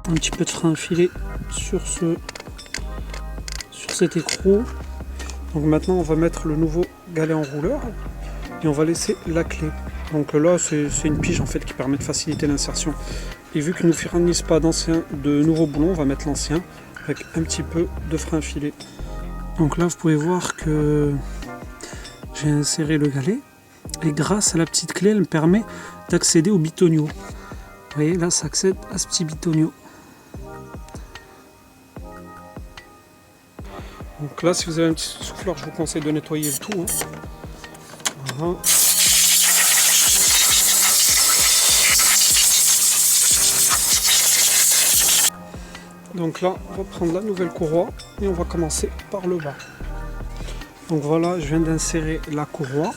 un petit peu de frein à filet sur cet écrou. Donc maintenant on va mettre le nouveau galet enrouleur et on va laisser la clé. Donc là c'est une pige en fait qui permet de faciliter l'insertion. Et vu qu'il ne nous fournissent pas de nouveaux boulons, on va mettre l'ancien avec un petit peu de frein à filet. Donc là vous pouvez voir que j'ai inséré le galet et grâce à la petite clé elle me permet d'accéder au bitonio. Vous voyez là ça accède à ce petit bitonio. Donc là si vous avez un petit souffleur je vous conseille de nettoyer le tout. Voilà. Donc là on va prendre la nouvelle courroie et on va commencer par le bas. Donc voilà, je viens d'insérer la courroie.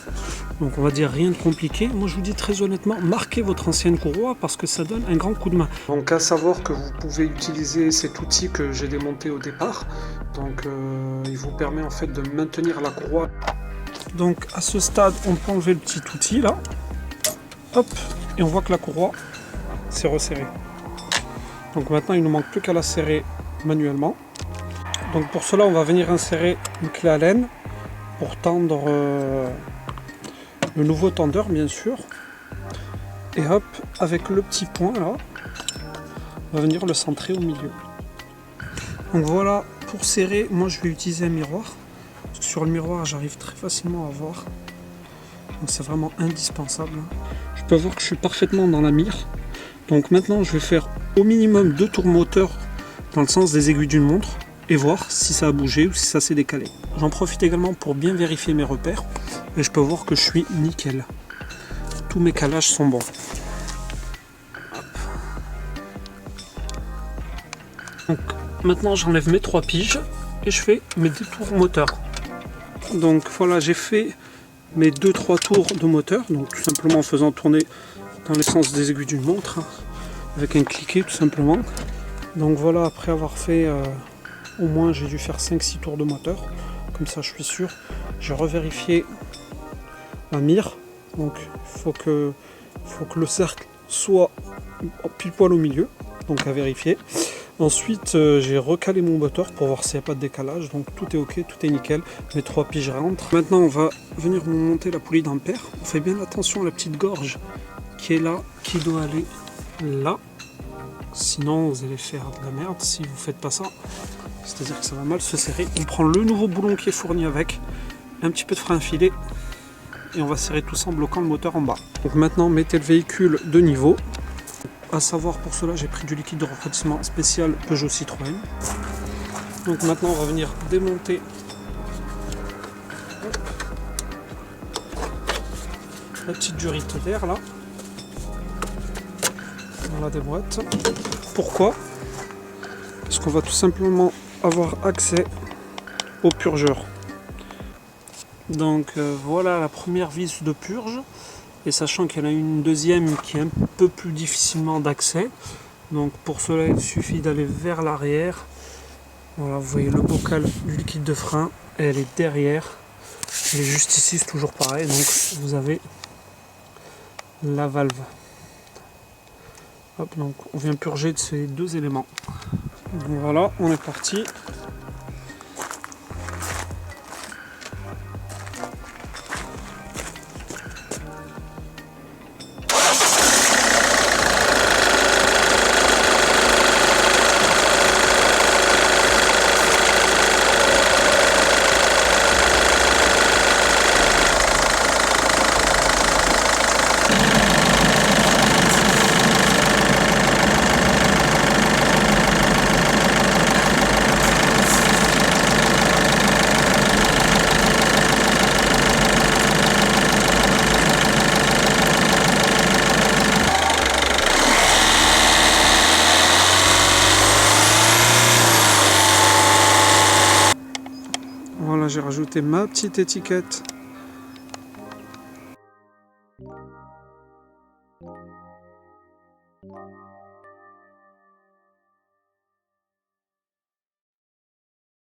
Donc on va dire rien de compliqué. Moi je vous dis très honnêtement, marquez votre ancienne courroie parce que ça donne un grand coup de main. Donc à savoir que vous pouvez utiliser cet outil que j'ai démonté au départ. Donc il vous permet en fait de maintenir la courroie. Donc à ce stade on peut enlever le petit outil là. Hop, et on voit que la courroie s'est resserrée. Donc maintenant il ne manque plus qu'à la serrer manuellement. Donc pour cela on va venir insérer une clé Allen pour tendre le nouveau tendeur bien sûr. Et hop, avec le petit point là, on va venir le centrer au milieu. Donc voilà, pour serrer, moi je vais utiliser un miroir. Parce que sur le miroir j'arrive très facilement à voir. Donc c'est vraiment indispensable. Je peux voir que je suis parfaitement dans la mire. Donc maintenant je vais faire au minimum 2 tours moteur dans le sens des aiguilles d'une montre et voir si ça a bougé ou si ça s'est décalé. J'en profite également pour bien vérifier mes repères et je peux voir que je suis nickel. Tous mes calages sont bons. Hop. Donc maintenant j'enlève mes 3 piges et je fais mes 2 tours moteur. Donc voilà, j'ai fait mes 2-3 tours de moteur, donc tout simplement en faisant tourner dans les sens des aiguilles d'une montre, avec un cliquet tout simplement. Donc voilà, après avoir fait au moins j'ai dû faire 5-6 tours de moteur, comme ça je suis sûr. J'ai revérifié la mire, donc il faut que le cercle soit pile poil au milieu, donc à vérifier. Ensuite j'ai recalé mon moteur pour voir s'il n'y a pas de décalage, donc tout est ok, tout est nickel, mes 3 piges rentrent. Maintenant on va venir monter la poulie d'ampère. On fait bien attention à la petite gorge qui est là, qui doit aller là, sinon vous allez faire de la merde si vous faites pas ça, c'est à dire que ça va mal se serrer. On prend le nouveau boulon qui est fourni avec, un petit peu de frein à filet et on va serrer tout ça en bloquant le moteur en bas. Donc maintenant mettez le véhicule de niveau, à savoir pour cela j'ai pris du liquide de refroidissement spécial Peugeot Citroën. Donc maintenant on va venir démonter la petite durite d'air là. On la déboîte. Pourquoi? Parce qu'on va tout simplement avoir accès au purgeur. Donc voilà la première vis de purge. Et sachant qu'il y en a une deuxième qui est un peu plus difficilement d'accès. Donc pour cela il suffit d'aller vers l'arrière. Voilà, vous voyez le bocal du liquide de frein. Et elle est derrière. Elle est juste ici, c'est toujours pareil. Donc vous avez la valve. Hop, donc on vient purger de ces 2 éléments. Donc voilà, on est parti. Voilà, j'ai rajouté ma petite étiquette